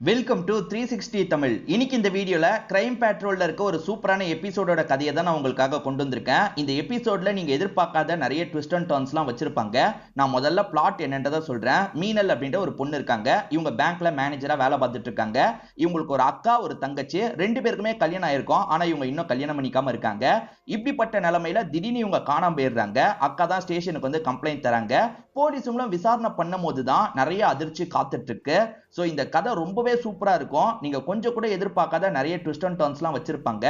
Welcome to 360 Tamil. இன்னைக்கு இந்த வீடியோல கிரைம் பேட்ரோல்ல இருக்க ஒரு சூப்பரான எபிசோடோட கதையை தான் நான் உங்களுக்காக கொண்டு வந்திருக்கேன். இந்த எபிசோட்ல நீங்க எதிர்பார்க்காத நிறைய ட்விஸ்ட் அண்ட் டர்ன்ஸ்லாம் வச்சிருப்பாங்க. நான் முதல்ல பிளாட் என்னன்றதை சொல்றேன். மீனல் அப்படின்ற ஒரு பொண்ணு இருக்காங்க. இவங்க பேங்க்ல மேனேஜரா வேலை பார்த்துட்டு இருக்காங்க. இவங்களுக்கு ஒரு அக்கா ஒரு தங்கச்சி, ரெண்டு பேருக்குமே கல்யாணம் ஆயிருக்கும். ஆனா இவங்க இன்னும் கல்யாணம் பண்ணிக்காம இருக்காங்க. இப்படிப்பட்ட நிலைமையில திடீர்னு இவங்க காணாம போயிடுறாங்க. அக்கா தான் ஸ்டேஷனுக்கு வந்து கம்ப்ளைண்ட் தராங்க. போலீஸுங்களும் விசாரணை பண்ணும் போதுதான் நிறைய அதிர்ச்சி காத்துட்டு இருக்கு. சோ இந்த கதை ரொம்பவே சூப்பரா இருக்கும். நீங்க கொஞ்சம் கூட எதிர்பார்க்காத நிறைய ட்விஸ்ட் அண்ட் டர்ன்ஸ்லாம் வச்சிருப்பாங்க.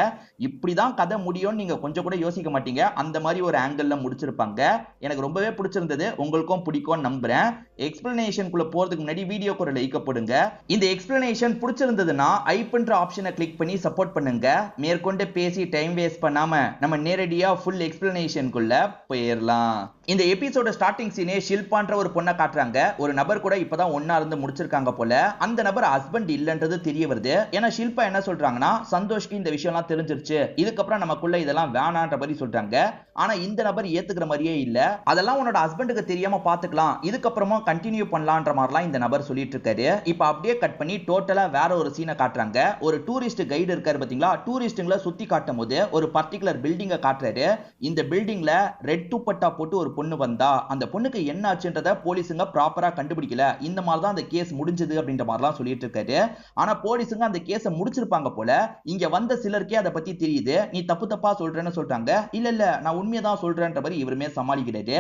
இப்படிதான் கதை முடியும்னு நீங்க கொஞ்சம் கூட யோசிக்க மாட்டீங்க. அந்த மாதிரி ஒரு ஆங்கிள் முடிச்சிருப்பாங்க. எனக்கு ரொம்பவே பிடிச்சிருந்தது. உங்களுக்கும் பிடிக்கும் நம்புறேன். எக்ஸ்பிளனேஷனுக்குள்ள போறதுக்கு முன்னாடி வீடியோக்கு ஒரு லைக் போடுங்க. இந்த எக்ஸ்பிளனேஷன் பிடிச்சிருந்ததுன்னா ஐப்ன்ற ஆப்ஷனை கிளிக் பண்ணி சப்போர்ட் பண்ணுங்க. மேற்கொண்டு பேசி டைம் வேஸ்ட் பண்ணாம நம்ம நேரடியா ஃபுல் எக்ஸ்பிளனேஷனுக்குள்ள போயிடலாம். இந்த எபிசோட ஸ்டார்டிங் சீனே ஷில்பான்ற ஒரு பொண்ணை காட்டுறாங்க. ஒரு நபர் கூட இப்பதான் ஒன்னா இருந்து முடிச்சிருக்காங்க போல. அந்த நபர் ஹஸ்பண்ட் இல்லன்றது தெரிய வருது. ஏன்னா ஷில்பா என்ன சொல்றாங்கன்னா, சந்தோஷ்க்கு இந்த விஷயம்லாம் தெரிஞ்சிருச்சு, இதுக்கப்புறம் நமக்குள்ள இதெல்லாம் வேணான்ற மாதிரி சொல்றாங்க. ஆனா இந்த நபர் ஏத்துக்கிற மாதிரியே இல்ல. அதெல்லாம் உன்னோட ஹஸ்பண்டுக்கு தெரியாம பாத்துக்கலாம், இதுக்கப்புறமா கண்டினியூ பண்ணலான்ற மாதிரிலாம் இந்த நபர் சொல்லிட்டு இருக்காரு. இப்ப அப்படியே கட் பண்ணி டோட்டலா வேற ஒரு சீனை காட்டுறாங்க. ஒரு டூரிஸ்ட் கைடு இருக்காரு பாத்தீங்களா, டூரிஸ்டுங்களை சுத்தி காட்டும் போது ஒரு பர்டிகுலர் பில்டிங்கை காட்டுறாரு. இந்த பில்டிங்ல ரெட் துப்பட்டா போட்டு ஒரு பொண்ணு வந்தா, அந்த பொண்ணுக்கு என்ன ஆச்சுன்றத போலீஸுங்க ப்ராப்பரா கண்டுபிடிக்கல. இந்த மாதிரி தான் அந்த கேஸ் முடிஞ்சது அப்படின்ற மாதிரிலாம் சொல்லிட்டு இருக்காரு. ஆனா போலீஸுங்க அந்த கேஸை முடிச்சிருப்பாங்க போல. இங்க வந்த சிலருக்கே அதை பத்தி தெரியுது. நீ தப்பு தப்பா சொல்றேன்னு சொல்றாங்க. இல்ல இல்ல நான் உண்மையதான் சொல்றேன்ற மாதிரி இவருமே சமாளிக்கிறாரு.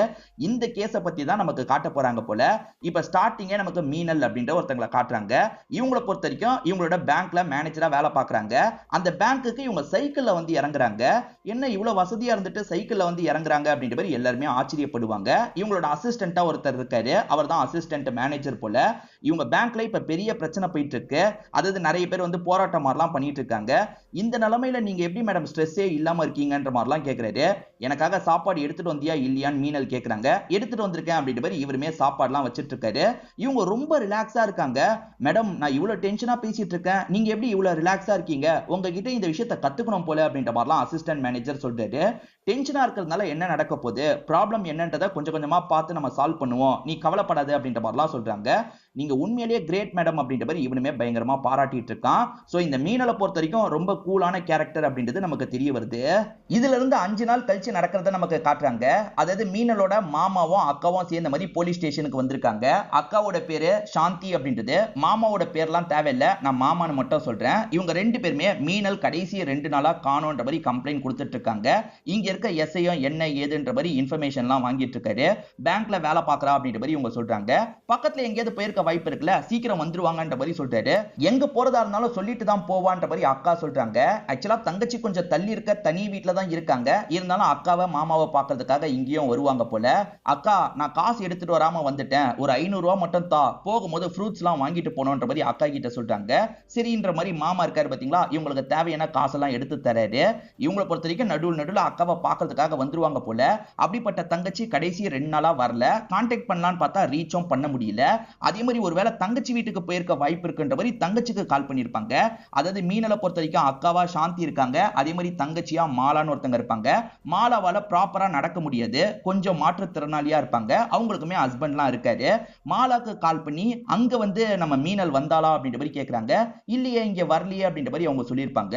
இந்த கேஸை பத்தி தான் நமக்கு காட்ட போறாங்க போல. இப்ப ஸ்டார்டிங்கே நமக்கு மீனல் அப்படின்ற ஒருத்தங்களை காட்டுறாங்க. இவங்களை பொறுத்த வரைக்கும் இவங்களோட பேங்க்ல மேனேஜரா வேலை பார்க்கறாங்க. அந்த பேங்க்குக்கு இவங்க சைக்கிள்ல வந்து இறங்குறாங்க. என்ன இவ்வளவு வசதியா இருந்துட்டு சைக்கிள்ல வந்து இறங்குறாங்க அப்படின்ற மாதிரி எல்லாருமே ஆச்சரியப்படுவாங்க. இவங்களோட அசிஸ்டன்டா ஒருத்தர் இருக்காரு. அவர் தான் அசிஸ்டன்ட் மேனேஜர் போல. இவங்க பேங்க்ல இப்ப பெரிய பிரச்சனை போயிட்டு இருக்கு. அதாவது நிறைய பேர் வந்து போராட்டம் மாதிரிலாம் பண்ணிட்டு இருக்காங்க. இந்த நிலைமையில நீங்க எப்படி மேடம் ஸ்ட்ரெஸ்ஸே இல்லாம இருக்கீங்கன்ற மாதிரிலாம் கேட்கிறாரு. எனக்காக சாப்பாடு எடுத்துட்டு வந்தியா இல்லையான்னு மீனல் கேட்கறாங்க. எடுத்துட்டு வந்திருக்கேன் அப்படின்ற மாதிரி இவருமே சாப்பாடுலாம் வச்சிட்டு இருக்காரு. இவங்க ரொம்ப ரிலாக்ஸா இருக்காங்க. மேடம் நான் இவ்வளவு டென்ஷனா பேசிட்டு இருக்கேன், நீங்க எப்படி இவ்வளவு ரிலாக்ஸா இருக்கீங்க, உங்ககிட்ட இந்த விஷயத்தை கத்துக்கணும் போல அப்படின்ற மாதிரிலாம் அசிஸ்டன்ட் மேனேஜர் சொல்றாரு. டென்ஷனா இருக்கிறதுனால என்ன நடக்க போகுது, ப்ராப்ளம் என்னன்றதை கொஞ்சம் கொஞ்சமா பார்த்து நம்ம சால்வ் பண்ணுவோம், நீ கவலைப்படாது அப்படின்ற மாதிரிலாம் சொல்றாங்க. நீங்க உண்மையிலேயே கிரேட் மேடம் அப்படின்ற மாதிரி இவனுமே பயங்கரமா பாராட்டிட்டு இருக்கான். சோ இந்த மீனலை பொறுத்த வரைக்கும் ரொம்ப கூலான கேரக்டர் அப்படின்றது நமக்கு தெரிய வருது. இதுல இருந்து 5 நாள் கழிச்சு நடக்கிறத நமக்கு காட்டுறாங்க. அதாவது மீனலோட மாமாவும் அக்காவும் சேர்ந்த மாதிரி போலீஸ் ஸ்டேஷனுக்கு வந்திருக்காங்க. அக்காவோட பேரு சாந்தி அப்படின்றது, மாமாவோட பேர்லாம் தேவையில்லை, நான் மாமான்னு மட்டும் சொல்றேன். இவங்க ரெண்டு பேருமே மீனல் கடைசி 2 நாளா காணோன்ற மாதிரி கம்ப்ளைண்ட் கொடுத்துட்டு இருக்காங்க. இங்க இருக்க எஸ்ஐயும் என்ன ஏதுன்ற மாதிரி இன்ஃபர்மேஷன்லாம் வாங்கிட்டு இருக்காரு. பேங்க்ல வேலை பார்க்கறா அப்படின்ற மாதிரி இவங்க சொல்றாங்க. பக்கத்துல எங்கேயாவது போயிருக்க வாய்ப்பு இருக்குல்ல, சீக்கிரம் வந்துருவாங்கன்ற மாதிரி சொல்றாரு. எங்க போறதா இருந்தாலும் சொல்லிட்டு தான் போவான்ற மாதிரி அக்கா சொல்றாங்க. ஆக்சுவலா தங்கச்சி கொஞ்சம் தள்ளி இருக்க தனி வீட்ல தான் இருக்காங்க. இருந்தாலும் அக்காவை மாமாவை பார்க்கிறதுக்காக இங்கேயும் வருவாங்க போல. அக்கா நான் காசு எடுத்துட்டு வராம வந்துட்டேன், ஒரு 500 ரூபாய் மட்டும் தா, போகும்போது ஃப்ரூட்ஸ்லாம் வாங்கிட்டு போனோன்ற மாதிரி அக்கா கிட்ட சொல்றாங்க. சரின்ற மாதிரி மாமா இருக்காரு பாத்தீங்களா, இவங்களுக்கு தேவையான காசெல்லாம் எடுத்து தராரு. இவங்களை பொறுத்த வரைக்கும் நடுவில் அக்காவை பார்க்கிறதுக்காக வந்துருவாங்க போல. அப்படிப்பட்ட தங்கச்சி கடைசி 2 நாளா வரல. கான்டாக்ட் பண்ணலான்னு பார்த்தா ரீச்சும் பண்ண முடியல. அதே மாதிரி ஒருவேளை தங்கச்சி வீட்டுக்கு போயிருக்க வாய்ப்பு இருக்குன்ற மாதிரி தங்கச்சிக்கு கால் பண்ணிருப்பாங்க. அதாவது மீனலை பொறுத்த வரைக்கும் அக்காவா சாந்தி இருக்காங்க, அதே மாதிரி தங்கச்சியா மாலான்னு ஒருத்தங்க இருப்பாங்க. மாலாவால ப்ராப்பரா நடக்க முடியாது, கொஞ்சம் மாற்றுத்திறனாளியா இருப்பாங்க. அவங்களுக்குமே ஹஸ்பண்ட்லாம் இருக்காரு. மாலாக்கு கால் பண்ணி அங்க வந்து நம்ம மீனல் வந்தாளா அப்படின்ற மாதிரி கேட்கறாங்க. இல்லையே இங்க வரலையே அப்படின்ற மாதிரி அவங்க சொல்லியிருப்பாங்க.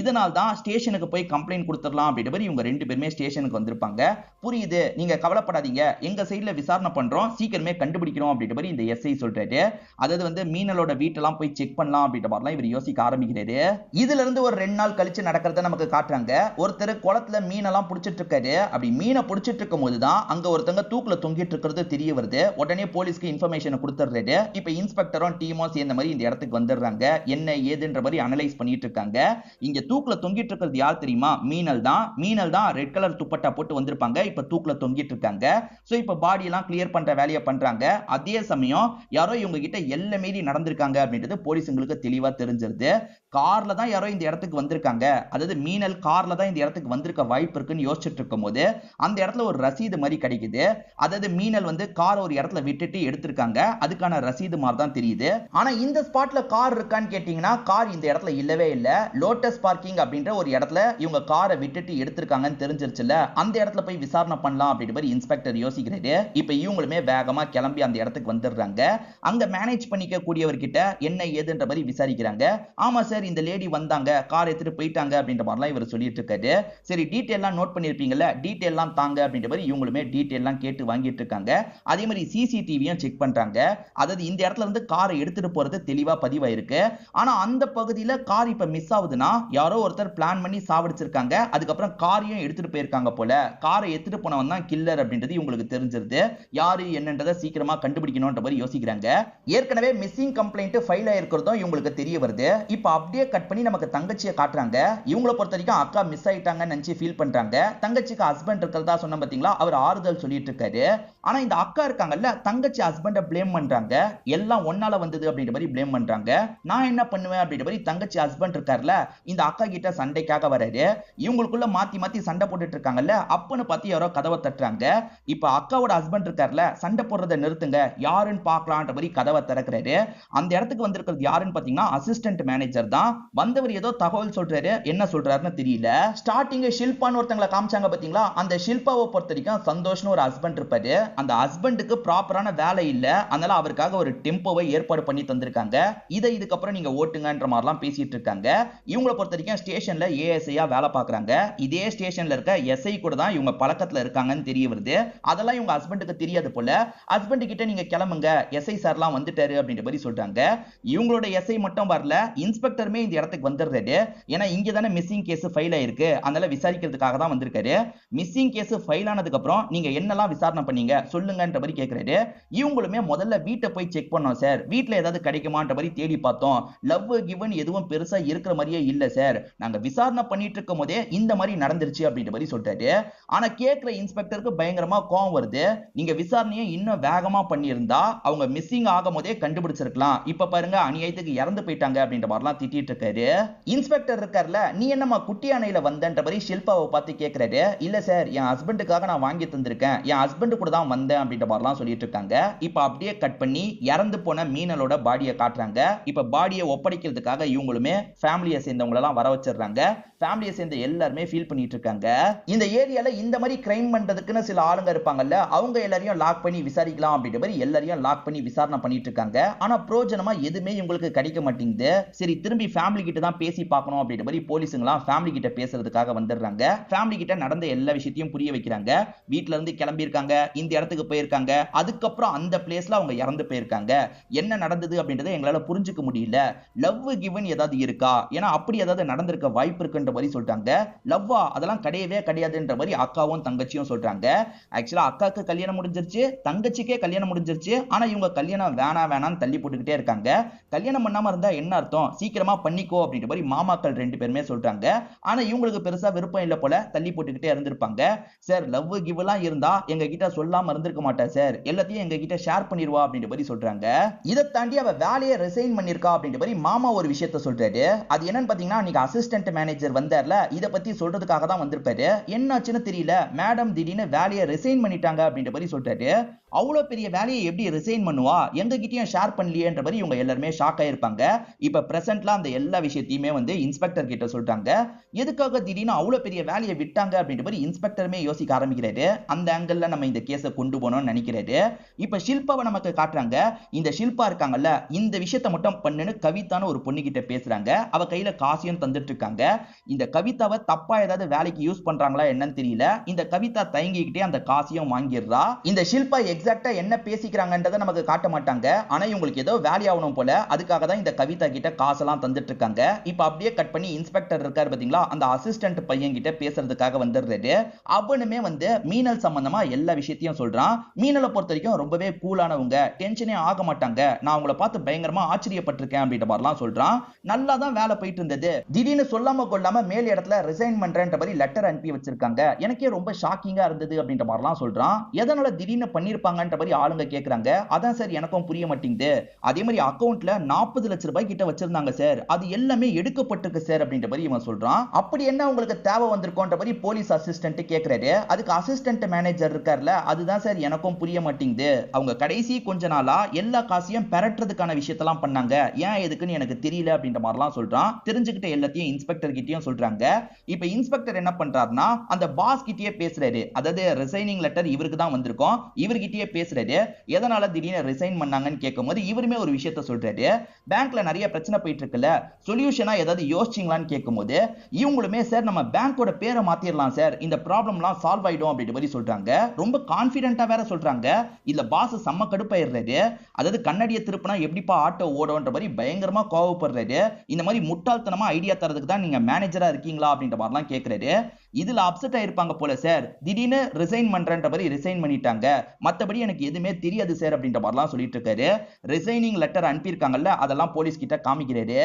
இதனால தான் ஸ்டேஷனுக்கு போய் கம்ப்ளைண்ட் கொடுத்துடலாம் அப்படின்ற மாதிரி இவங்க ரெண்டு பேருமே ஸ்டேஷனுக்கு வந்திருப்பாங்க. புரியுது, நீங்க கவலைப்படாதீங்க, எங்க சைடுல விசாரணை பண்றோம், சீக்கிரமே கண்டுபிடிக்கிறோம் அப்படின்ற மாதிரி இந்த எஸ்ஐ சொல்றாரு. அதாவது வந்து மீனலோட வீட்டெல்லாம் போய் செக் பண்ணலாம் அப்படின்ற மாதிரிலாம் இவர் யோசிக்க ஆரம்பிக்கிறாரு. இதுல இருந்து ஒரு 2 நாள் கழிச்சு நடக்கிறத நமக்கு காட்டுறாங்க. ஒருத்தர் குளத்துல மீனெல்லாம் பிடிச்சிட்டு இருக்காரு. அப்படி மீனை பிடிச்சிட்டு இருக்கும் போதுதான் அங்க ஒருத்தங்க தூக்குல தொங்கிட்டு இருக்கிறது தெரிய வருது. உடனே போலீஸ்க்கு இன்ஃபர்மேஷன் கொடுத்துறாரு. இப்ப இன்ஸ்பெக்டரும் டீமும் சேர்ந்த மாதிரி இந்த இடத்துக்கு வந்துடுறாங்க. என்ன ஏதுன்ற மாதிரி அனலைஸ் பண்ணிட்டு இருக்காங்க. இங்க தூக்குல தொங்கிட்டு இருக்கிறது யார் தெரியுமா, மீனல் தான். மீனல் தான் ரெட் கலர் துப்பட்டா போட்டு வந்திருப்பாங்க. இப்ப தூக்குல தொங்கிட்டு இருக்காங்க. சோ இப்ப பாடி எல்லாம் கிளியர் பண்ற வேலையை பண்றாங்க. அதே சமயம் யாரோ இவங்க கிட்ட எல்லை மீறி நடந்திருக்காங்க அப்படின்றது போலீஸுங்களுக்கு தெளிவா தெரிஞ்சிருது. கார்ல தான் யாரோ இந்த இடத்துக்கு வந்திருக்காங்க, அதாவது மீனல் கார்ல தான் இந்த இடத்துக்கு வந்திருக்க வாய்ப்பு இருக்குன்னு யோசிச்சுட்டு இருக்கும் போது அந்த இடத்துல ஒரு ரசீது மாதிரி கிடைக்குது. அதாவது மீனல் வந்து கார் ஒரு இடத்துல விட்டுட்டு எடுத்திருக்காங்க, அதுக்கான ரசீது மாதிரி தான் தெரியுது. ஆனா இந்த ஸ்பாட்ல கார் இருக்கான்னு கேட்டீங்கன்னா கார் இந்த இடத்துல இல்லவே இல்ல. லோட்டஸ் பார்க்கிங் அப்படின்ற ஒரு இடத்துல இவங்க காரை விட்டுட்டு எடுத்திருக்காங்கன்னு தெரிஞ்சிருச்சுல, அந்த இடத்துல போய் விசாரணை பண்ணலாம் அப்படின்ற மாதிரி இன்ஸ்பெக்டர் யோசிக்கிறாரு. இப்ப இவங்களுமே வேகமா கிளம்பி அந்த இடத்துக்கு வந்துடுறாங்க. அங்க மேனேஜ் பண்ணிக்க கூடியவர்கிட்ட என்ன ஏதுன்ற மாதிரி விசாரிக்கிறாங்க. ஆமா சார், இந்த லேடி வந்தாங்க, கார் எடுத்துட்டு போயிட்டாங்க அப்படின்ற மாதிரிலாம் இவர் சொல்லிட்டு இருக்காரு. சரி, டீடைல்லாம் நோட் பண்ணிருப்பீங்கல்ல, டீடைல்லாம் தாங்க அப்படின்ற மாதிரி இவங்களுமே டீடைல்லாம் கேட்டு வாங்கிட்டு இருக்காங்க. அதே மாதிரி சிசிடிவியும் செக் பண்றாங்க. அதாவது இந்த இடத்துல இருந்து காரை எடுத்துட்டு போறது தெளிவா பதிவாயிருக்கு. ஆனா அந்த பகுதியில கார் இப்ப மிஸ் ஆகுதுன்னா யாரோ ஒருத்தர் பிளான் பண்ணி சாவடிச்சிருக்காங்க. அதுக்கப்புறம் காரையும் எடுத்துட்டு போயிருக்காங்க போல. காரை எடுத்துட்டு போனவன் தான் கில்லர் அப்படின்றது இவங்களுக்கு தெரிஞ்சிருது. யாரு என்னன்றதை சீக்கிரமா கண்டுபிடிக்கணும்ன்ற மாதிரி யோசிக்கிறாங்க. ஏற்கனவே மிஸ்ஸிங் கம்ப்ளைண்ட் ஃபைல் ஆயிருக்கிறதும் இவங்களுக்கு தெரிய வருது. இப்ப அப்படியே கட் பண்ணி நமக்கு தங்கச்சியை காட்டுறாங்க. இவங்களை பொறுத்த வரைக்கும் அக்கா மிஸ் ஆயிட்டாங்கன்னு நினைச்சு ஃபீல் பண்றாங்க. தங்கச்சிக்கு ஹஸ்பண்ட் இருக்கிறதா சொன்ன பாத்தீங்களா, அவர் ஆறுதல் சொல்லிட்டு இருக்காரு. ஆனா இந்த அக்கா இருக்காங்கல்ல, தங்கச்சி ஹஸ்பண்ட ப்ளேம் பண்றாங்க. எல்லாம் ஒன்னால வந்தது அப்படின்ற மாதிரி ப்ளேம் பண்றாங்க. நான் என்ன பண்ணுவேன் அப்படின்ற மாதிரி தங்கச்சி ஹஸ்பண்ட் இருக்கார்ல, இந்த அக்கா கிட்ட சண்டைக்காக வராரு. இவங்களுக்குள்ள மாத்தி மாத்தி சண்டை போட்டுட்டு இருக்காங்கல்ல, அப்பன்னு பார்த்து யாரோ கதவை தட்டுறாங்க. இப்ப அக்காவோட ஹஸ்பண்ட் இருக்கார்ல, சண்டை போடுறதை நிறுத்துங்க, யாருன்னு பார்க்கலான்ற மாதிரி கதவை திறக்கிறாரு. அந்த இடத்துக்கு வந்திருக்கிறது யாருன்னு பாத்தீங்கன்னா அசிஸ்டன்ட் மேனேஜர் தான். வந்தவர் ஏதோ தகவல் சொல்றாரு, என்ன சொல்றாருன்னு தெரியல. ஸ்டார்டிங் ஷில்பான்னு ஒருத்தங்களை காமிச்சாங்க பாத்தீங்களா, அந்த ஷில்பாவை பொறுத்த வரைக்கும் சந்தோஷ்னு ஒரு ஹஸ்பண்ட் இருப்பாரு. அந்த ஹஸ்பண்டுக்கு ப்ராப்பரான வேலை இல்ல, அதனால அவருக்காக ஒரு டெம்போவை ஏற்பாடு பண்ணி தந்திருக்காங்க. இதை இதுக்கப்புறம் நீங்க ஓட்டுங்கன்ற மாதிரிலாம் பேசிட்டு இருக்காங்க. இவங்களை பொறுத்த வரைக்கும் ஸ்டேஷன்ல ஏஎஸ்ஐயா வேலை பார்க்கறாங்க. இதே ஸ்டேஷன்ல இருக்க எஸ்ஐ கூட தான் இவங்க பழக்கத்துல இருக்காங்கன்னு தெரிய வருது. அதெல்லாம் இவங்க ஹஸ்பண்டுக்கு தெரியாது போல. ஹஸ்பண்ட் கிட்ட நீங்க கிளம்புங்க, எஸ்ஐ சார்லாம் வந்துட்டாரு அப்படின்ற மாதிரி சொல்றாங்க. இவங்களோட எஸ்ஐ மட்டும் வரல, இன்ஸ்பெக்டருமே இந்த இடத்துக்கு வந்துடுறாரு. ஏன்னா இங்க தானே மிஸ்ஸிங் கேஸ் ஃபைல் ஆயிருக்கு, அதனால விசாரிக்கிறதுக்காக தான் வந்திருக்காரு. மிஸ்ஸிங் கேஸ் ஃபைல் ஆனதுக்கு அப்புறம் நீங்க என்னெல்லாம் விசாரணை பண்ணீங்க சொல்லுங்கன்ற மாதிரி கேட்கிறாரு. இவங்களுமே முதல்ல வீட்டை போய் செக் பண்ணோம் சார், வீட்ல ஏதாவது கிடைக்குமான்ற மாதிரி தேடி பார்த்தோம். லவ் கிவன் எதுவும் பெருசா இருக்கிற மாதிரியே இல்ல சார், நாங்க விசாரணை பண்ணிட்டு இருக்கும் போதே இந்த மாதிரி நடந்துருச்சு அப்படின்ற மாதிரி சொல்றாரு. ஆனா கேட்கிற இன்ஸ்பெக்டருக்கு பயங்கரமா கோவம் வருது. நீங்க விசாரணையை இன்னும் வேகமா பண்ணியிருந்தா அவங்க மிஸ்ஸிங் ஆகும் போதே கண்டுபிடிச்சிருக்கலாம். இப்ப பாருங்க அநியாயத்துக்கு இறந்து போயிட்டாங்க அப்படின்ற மாதிரிலாம் திட்டிட்டு இருக்காரு. இன்ஸ்பெக்டர் இருக்கார்ல, நீ என்னமா குட்டி அணையில வந்தன்ற மாதிரி ஷில்பாவை பார்த்து கேட்கிறாரு. இல்ல சார், என் ஹஸ்பண்டுக்காக நான் வாங்கி தந்திருக்கேன், என் ஹஸ்பண்ட் கூட தான் வந்தேன் அப்படின்ற மாதிரிலாம் சொல்லிட்டு இருக்காங்க. இப்ப அப்படியே கட் பண்ணி இறந்து போன மீனலோட பாடியை காட்டுறாங்க. இப்ப பாடியை ஒப்படைக்கிறதுக்காக இவங்களுமே ஃபேமிலியை சேர்ந்தவங்க எல்லாம் வர வச்சிடுறாங்க. ஃபேமிலியை சேர்ந்த எல்லாருமே ஃபீல் பண்ணிட்டு இருக்காங்க. இந்த ஏரியால இந்த மாதிரி கிரைம் பண்றதுக்குன்னு சில ஆளுங்க இருப்பாங்கல்ல, அவங்க எல்லாரையும் லாக் பண்ணி விசாரிக்கலாம் அப்படின்ற மாதிரி எல்லாரையும் லாக் பண்ணி விசாரணை பண்ணிட்டு இருக்காங்க. ஆனா பிரோஜனமா எதுவுமே உங்களுக்கு கிடைக்க மாட்டேங்குது. சரி, திரும்பி ஃபேமிலி கிட்ட தான் பேசி பார்க்கணும் அப்படின்ற மாதிரி போலீஸுங்களாம் ஃபேமிலி கிட்ட பேசுறதுக்காக வந்துடுறாங்க. ஃபேமிலி கிட்ட நடந்த எல்லா விஷயத்தையும் புரிய வைக்கிறாங்க. வீட்ல இருந்து கிளம்பி இருக்காங்க, இந்த இடத்துக்கு போயிருக்காங்க, அதுக்கப்புறம் அந்த பிளேஸ்ல அவங்க இறந்து போயிருக்காங்க, என்ன நடந்தது அப்படின்றத எங்களால புரிஞ்சுக்க முடியல. லவ் கிவன் ஏதாவது இருக்கா, ஏன்னா அப்படி ஏதாவது நடந்திருக்க வாய்ப்பு இருக்குன்ற மாதிரி சொல்றாங்க. லவ்வா அதெல்லாம் கிடையவே கிடையாதுன்ற மாதிரி அக்காவும் தங்கச்சியும் சொல்றாங்க. ஆக்சுவலா அக்காக்கு கல்யாணம் முடிஞ்சிருச்சு, தங்கச்சிக்கே கல்யாணம் முடிஞ்சிருச்சு. ஆனா இவங்க கல்யாணம் வேணான்னு தள்ளி போட்டுக்கிட்டே இருக்காங்க. கல்யாணம் பண்ணாம இருந்தா என்ன அர்த்தம், சீக்கிரமா பண்ணிக்கோ அப்படின்ற மாதிரி மாமாக்கள் ரெண்டு பேருமே சொல்றாங்க. ஆனா இவங்களுக்கு பெருசா விருப்பம் இல்ல போல, தள்ளி போட்டுக்கிட்டே இருந்திருப்பாங்க. சார், லவ் கிவ் எல்லாம் இருந்தா எங்க கிட்ட சொல்லாம இருந்திருக்க மாட்டா சார், எல்லாத்தையும் எங்க கிட்ட ஷேர் பண்ணிடுவா அப்படின்ற மாதிரி சொல்றாங்க. இதை தாண்டி அவ வேலையை ரிசைன் பண்ணிருக்கா அப்படின்ற மாதிரி மாமா ஒரு விஷயத்த சொல்றாரு. அது என்னன்னு பாத்தீங்கன்னா, அன்னைக்கு அசிஸ்டன்ட் மேனேஜர் வந்தார்ல, இத பத்தி சொல்றதுக்காக தான் வந்திருப்பாரு. என்னாச்சுன்னு தெரியல, மேடம் திடீர்னு வேலையை ரிசைன் பண்ணிட்டாங்க அப்படின்ற மாதிரி சொல்றாரு. அவ்வளவு பெரிய வேலையை எப்படி ரிசைன் பண்ணுவா, எங்க கிட்டயும் ஷேர் பண்ணலையேன்ற மாதிரி இவங்க எல்லாருமே ஷாக் ஆயிருப்பாங்க. இப்ப பிரசன்ட்ல அந்த எல்லா விஷயத்தையுமே வந்து இன்ஸ்பெக்டர் கிட்ட சொல்றாங்க. எதுக்காக திடீர்னு அவ்வளவு பெரிய வேலையை விட்டாங்க அப்படின்ற மாதிரி இன்ஸ்பெக்டருமே யோசிக்க ஆரம்பிக்கிறாரு. அந்த ஆங்கிள் நம்ம இந்த கேஸை கொண்டு போனோம்னு நினைக்கிறாரு. இப்ப ஷில்பாவை நமக்கு காட்டுறாங்க. இந்த ஷில்பா இருக்காங்கல்ல, இந்த விஷயத்தை மட்டும் பண்ணுன்னு கவிதான ஒரு பொண்ணு கிட்ட பேசுறாங்க. அவ கையில காசியும் தந்துட்டு இருக்காங்க. இந்த கவிதாவை தப்பா ஏதாவது வேலைக்கு யூஸ் பண்றாங்களா என்னன்னு தெரியல. இந்த கவிதா தயங்கிக்கிட்டே அந்த காசியும் வாங்கிடுறா. இந்த ஷில்பா எக்ஸாக்ட்டா என்ன பேசிக்கிறாங்கன்றதை நமக்கு காட்ட மாட்டாங்க. ஆனா இவங்களுக்கு ஏதோ வேலை ஆகணும் போல, அதுக்காக தான் இந்த கவிதா கிட்ட காசெல்லாம் தந்துட்டு இருக்காங்க. இப்ப அப்படியே கட் பண்ணி இன்ஸ்பெக்டர் இருக்காரு பாத்தீங்களா, அந்த அசிஸ்டன்ட் பையன் கிட்ட பேசுறதுக்காக வந்துடுறாரு. அவனுமே வந்து மீனல் சம்பந்தமா எல்லா விஷயத்தையும் சொல்றான். மீனலை பொறுத்த வரைக்கும் ரொம்பவே கூலானவங்க, டென்ஷனே ஆக மாட்டாங்க, நான் உங்களை பார்த்து பயங்கரமா ஆச்சரியப்பட்டிருக்கேன் அப்படின்ற மாதிரிலாம் சொல்றான். நல்லா தான் வேலை போயிட்டு இருந்தது, திடீர்னு சொல்லாம கொள்ளாம மேல் இடத்துல ரிசைன் பண்றேன்ற மாதிரி லெட்டர் அனுப்பி வச்சிருக்காங்க, எனக்கே ரொம்ப ஷாக்கிங்கா இருந்தது அப்படின்ற மாதிரிலாம் சொல்றான். எதனால திடீர்னு பண்ணிருப்பாங்கன்ற மாதிரி ஆளுங்க கேக்குறாங்க. அதான் சார் எனக்கும் புரிய மாட்டேங்குது. அதே மாதிரி அக்கவுண்ட்ல 40 லட்சம் ரூபாய் கிட்ட வச்சிருந்தாங்க சார், அது எல்லாமே எடுக்கப்பட்டிருக்கு சார் அப்படின்ற மாதிரி இவன் சொல்றான். அப்படி என்ன உங்களுக்கு தேவை வந்திருக்கோன்ற மாதிரி போலீஸ் அசிஸ்டன்ட் கேக்குறாரு. அதுக்கு அசிஸ்டன்ட் மேனேஜர் இருக்கார்ல, அதுதான் சார் எனக்கும் புரிய மாட்டேங்குது, அவங்க கடைசி கொஞ்ச நாளா எல்லா காசையும் பெறறதுக்கான விஷயத்தெல்லாம் பண்ணாங்க, ஏன் எதுக்குன்னு எனக்கு தெரியல அப்படின்ற மாதிரிலாம் சொல்றான். தெரிஞ்சுக்கிட்ட எல்லாத்தையும் இன்ஸ்பெக்டர் கிட்டயும் சொல்றாங்க. இப்ப இன்ஸ்பெக்டர் என்ன பண்றாருன்னா, அந்த பாஸ் கிட்டயே பேசுறாரு. அதாவது ரிசைனிங் லெட்டர் இவருக்கு தான் வந்திருக்கும், இவர்கிட்டயே பேசுறாரு. எதனால திடீர்னு ரிசைன் பண்ணாங்கன்னு கேட்கும்போது இவருமே ஒரு விஷயத்த விஷயத்த சொல்றாரு. பேங்க்ல நிறைய பிரச்சனை போயிட்டு இருக்குல்ல, சொல்யூஷனா ஏதாவது யோசிச்சீங்களான்னு கேட்கும்போது இவங்களுமே சார் நம்ம பேங்கோட பேரை மாத்திரலாம் சார், இந்த ப்ராப்ளம்லாம் சால்வ் ஆயிடும் அப்படின்ற மாதிரி சொல்றாங்க. ரொம்ப கான்ஃபிடென்ட்டா வேற சொல்றாங்க. இல்ல பாஸ் செம்ம கடுப்பாயிடுறாரு. அதாவது கண்ணடியை திருப்பினா எப்படிப்பா ஆட்டோ ஓடும்ன்ற மாதிரி பயங்கரமா கோவப்படுறாரு. இந்த மாதிரி முட்டாள்தனமா ஐடியா தரதுக்கு தான் நீங்க மேனேஜரா இருக்கீங்களா அப்படின்ற மாதிரிலாம் கேட்கிறாரு. இதுல அப்செட் ஆயிருப்பாங்க போல சார், திடீர்னு ரிசைன் பண்றன்ற மாதிரி ரிசைன் பண்ணிட்டாங்க, மத்தபடி எனக்கு எதுவுமே தெரியாது சார் அப்படின்ற மாதிரிலாம் சொல்லிட்டு இருக்காரு. ரிசைனிங் லெட்டர் அனுப்பியிருக்காங்கல்ல, அதெல்லாம் போலீஸ் கிட்ட காமிக்கிறாரு.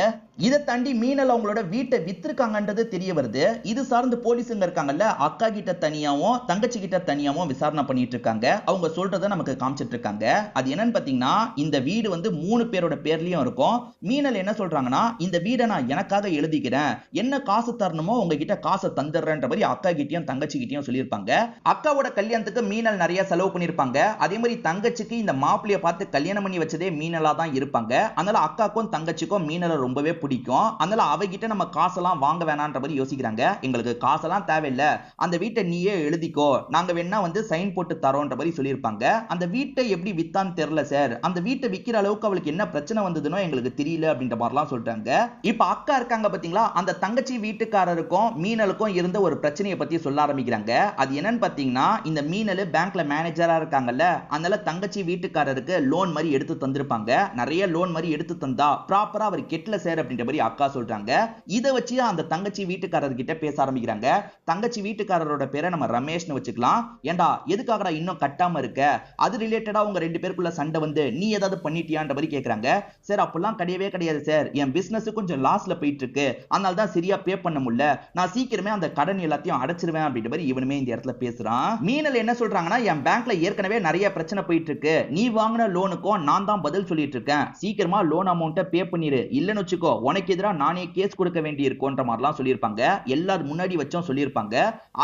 இதை தாண்டி மீனல் அவங்களோட வீட்டை வித்திருக்காங்கன்றது தெரிய வருது. இது சார்ந்து போலீஸுங்க இருக்காங்கல்ல, அக்கா கிட்ட தனியாவும் தங்கச்சி கிட்ட தனியாவும் விசாரணை பண்ணிட்டு இருக்காங்க. அவங்க சொல்றதை நமக்கு காமிச்சிட்டு இருக்காங்க. அது என்னன்னு பாத்தீங்கன்னா, இந்த வீடு வந்து 3 பேரோட பேர்லயும் இருக்கும். மீனல் என்ன சொல்றாங்கன்னா, இந்த வீடை நான் எனக்காக எழுதிக்கிறேன், என்ன காசு தரணுமோ உங்ககிட்ட காசை தந்துடுறேன்ற மாதிரி அக்கா கிட்டயும் தங்கச்சி கிட்டயும் சொல்லியிருப்பாங்க. அக்காவோட கல்யாணத்துக்கு மீனல் நிறைய செலவு பண்ணிருப்பாங்க. அதே மாதிரி தங்கச்சிக்கு இந்த மாப்பிள்ளைய பார்த்து கல்யாணம் பண்ணி வச்சதே மீனலா தான் இருப்பாங்க. அதனால அக்காக்கும் தங்கச்சிக்கும் மீனலை ரொம்பவே பிடிக்கும். அதனால அவகிட்ட நம்ம காசெல்லாம் வாங்க வேணான்ற மாதிரி யோசிக்கிறாங்க. எங்களுக்கு காசெல்லாம் தேவையில்லை, அந்த வீட்டை நீயே எழுதிக்கோ, நாங்க வேணா வந்து சைன் போட்டு தரோன்ற மாதிரி சொல்லியிருப்பாங்க. அந்த வீட்டை எப்படி வித்தான்னு தெரியல சார், அந்த வீட்டை விக்கிற அளவுக்கு அவளுக்கு என்ன பிரச்சனை வந்ததுன்னு எங்களுக்கு தெரியல அப்படின்ற மாதிரிலாம் சொல்றாங்க. இப்ப அக்கா இருக்காங்க பாத்தீங்களா, அந்த தங்கச்சி வீட்டுக்காரருக்கும் மீனலுக்கும் இருந்த ஒரு பிரச்சனையை பத்தி சொல்ல ஆரம்பிக்கிறாங்க. அது என்னன்னு பாத்தீங்கன்னா, இந்த மீனல் பேங்க்ல மேனேஜரா இருக்காங்கல்ல, அதனால தங்கச்சி வீட்டுக்காரருக்கு லோன் மாதிரி எடுத்து தந்திருப்பாங்க. நிறைய லோன் மாதிரி எடுத்து தந்தா ப்ராப்பரா அவர் கெட்டல சார் அப்படின்ற மாதிரி அக்கா சொல்றாங்க. இதை வச்சு அந்த தங்கச்சி வீட்டுக்காரர் கிட்ட பேச ஆரம்பிக்கிறாங்க. தங்கச்சி வீட்டுக்காரரோட பேரை நம்ம ரமேஷ்னு வச்சுக்கலாம். ஏண்டா எதுக்காகடா இன்னும் கட்டாம இருக்க, அது ரிலேட்டடா உங்க 2 பேருக்குள்ள சண்டை வந்து நீ ஏதாவது பண்ணிட்டியான்ற மாதிரி கேக்குறாங்க. சார் அப்பெல்லாம் கிடையவே கிடையாது சார், என் பிசினஸ் கொஞ்சம் லாஸ்ல போயிட்டு இருக்கு, அதனால தான் சரியா பே பண்ண முடியல, நான் சீக்கிரமே அந்த கடன் எல்லாத்தையும் அடைச்சிருவேன் அப்படின்ற மாதிரி இவனுமே இந்த இடத்துல பேசுறான். மீனல் என்ன சொல்றாங்கன்னா, என் பேங்க்ல ஏற்கனவே நிறைய பிரச்சனை போயிட்டு இருக்கு, நீ வாங்கின லோனுக்கும் நான் தான் பதில் சொல்லிட்டு இருக்கேன், சீக்கிரமா லோன் அமௌண்ட்டை பே பண்ணிரு, இல்லன்னு வச்சுக்கோ உனக்கு எதிரா நானே கேஸ் கொடுக்க வேண்டி இருக்குன்ற மாதிரிலாம் சொல்லியிருப்பாங்க. எல்லாரும் முன்னாடி வச்சும் சொல்லியிருப்பாங்க.